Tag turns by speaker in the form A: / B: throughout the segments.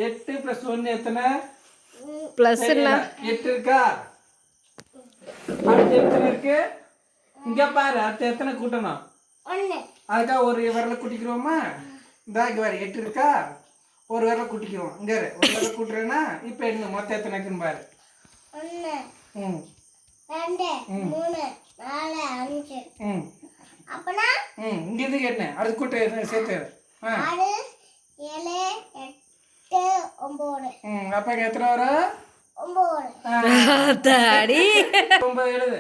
A: 8 + 1 எத்தனை?
B: ப்ளஸ் என்ன?
A: 8 இருக்கா? அடுத்து எத்தனை இருக்கு? இங்க பாரு, அடுத்து எத்தனை கூட்டணும்?
C: 1.
A: அதுக்காக ஒரு விரலை கூட்டிக்கிறோமா? இந்த இங்க பாரு 8 இருக்கா? ஒரு விரலை கூட்டிக்கிறோம். இங்க ஒரு விரலை கூட்டுறேன்னா இப்போ என்ன மொத்தம் எத்தனை இருக்குன்னு பாரு.
C: 1
A: ம்
C: 2 3 4 5. அப்பனா
A: இங்க இதுக்கு என்ன? அடுத்து கூட்டு சேர்த்து.
C: 6 7 8 9.
A: அப்போ இங்கே எத்தனை வரும்?
C: 9.
B: தாடி
A: 9 எழுது.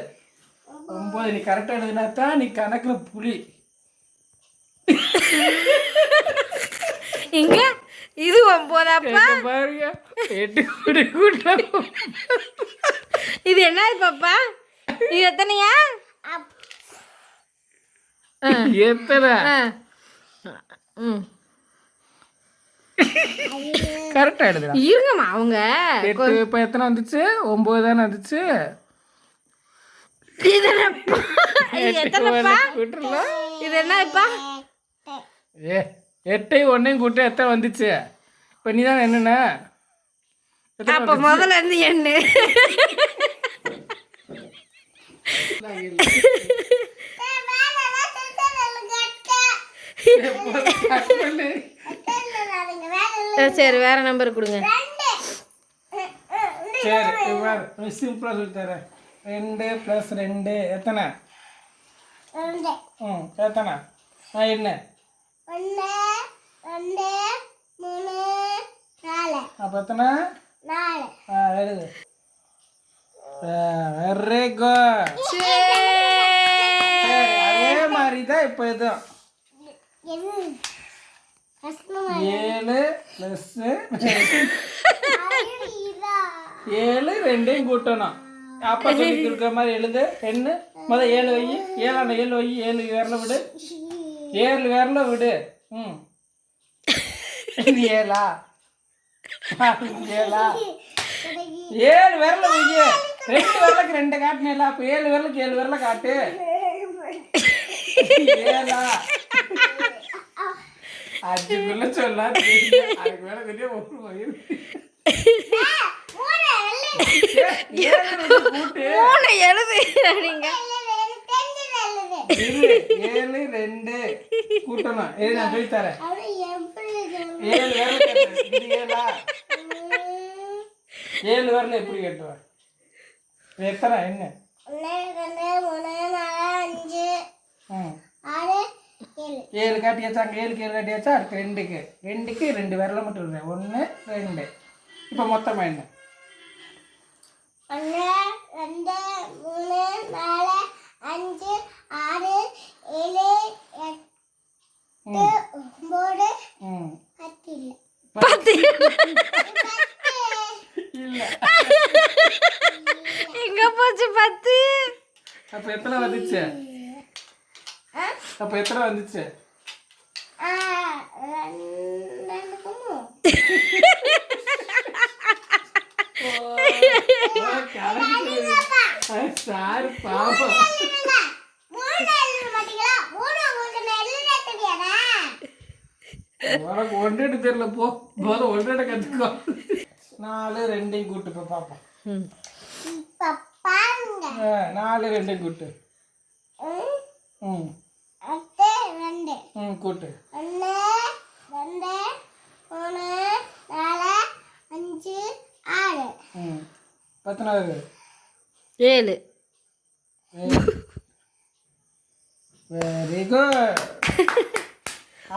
A: 9 நீ கரெக்டாக எழுதுனா தான் நீ கணக்கில் புலி.
B: இங்க இது 9அப்பா
A: பாருங்க 8 கூட்டம்.
B: இது என்ன பாப்பா? இது எத்தனையா?
A: எத்தனை? கரெக்டாக எழுதுடா.
B: இருங்கம்மா அவங்க
A: 8 இப்போ எத்தனை வந்துச்சு? 9 தானே வந்துச்சு.
B: இது என்னப்பா? இது எத்தனைப்பா?
A: கூட்டுறலாம்.
B: இது என்னப்பா?
A: 8 1 கூட்ட எத்தனை வந்துச்சு? இப்போ நீ தான் என்னென்ன?
B: அப்ப முதல்ல இருந்து என்ன? சரி வேற நம்பர் கொடுங்க.
A: சரி சிம்பிளாக சொல்லி தரேன். 2 + 2 எத்தனை?
C: 2.
A: எத்தனை? என்ன?
C: 1 2 3 4.
A: அப்போ எத்தனை?
C: 4.
A: எழுது. Very good. அதே மாதிரி தான் இப்போ இதுவும் 7 + 7 2 கூட்டணும். அப்பா சொல்லி கொடுக்குற மாதிரி எழுது. என்ன முதல் 7 வை. 7 வை. 7 விரல விடு. 7 விரல விடு. இது 7 விரல வை. 2 விரலுக்கு 2 காட்டினேல. அப்போ 7 விரலுக்கு 7 விரல காட்டு. 7 அதுக்குள்ள சொல்லா அதுக்கு மேல தெரியும். ஒரு வயிறு
B: 3 எழுது நீங்க.
A: 7 2 கூட்டணும். நான் சொல்லி தரேன். 7 விரல கேட்டு. இது 7 விரல எப்படி கேட்டுவேன்? எத்தனை? என்ன?
C: 1 2 3 4 5 6 7.
A: 7 காட்டியாச்சா? அங்கே 7க்கு 7 காட்டியாச்சா? அடுத்து 2க்கு 2 விரல மட்டும் இருக்கேன். 1 2. இப்போ மொத்தமாக என்ன?
C: 1 2 3 4 5 6 7 8 9 10.
A: இல்லை.
B: எங்க போச்சு 10?
A: அப்போ எத்தனை வந்துச்சு? அப்போ எத்தனை வந்துச்சு? 2 சார் பாப்பா உனக்கு ஒன்றே தெரியல. போ முதல்ல ஒன்றே கற்றுக்கோ. 4 2 கூட்டு இப்போ பாப்பா. 4 2 கூட்டு. கூட்டு.
C: 1 2 3 4 5 6.
A: எத்தனாவது?
B: 7.
A: Very good.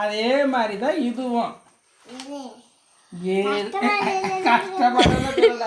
A: அதே மாதிரி தான் இதுவும். கஷ்டப்படல.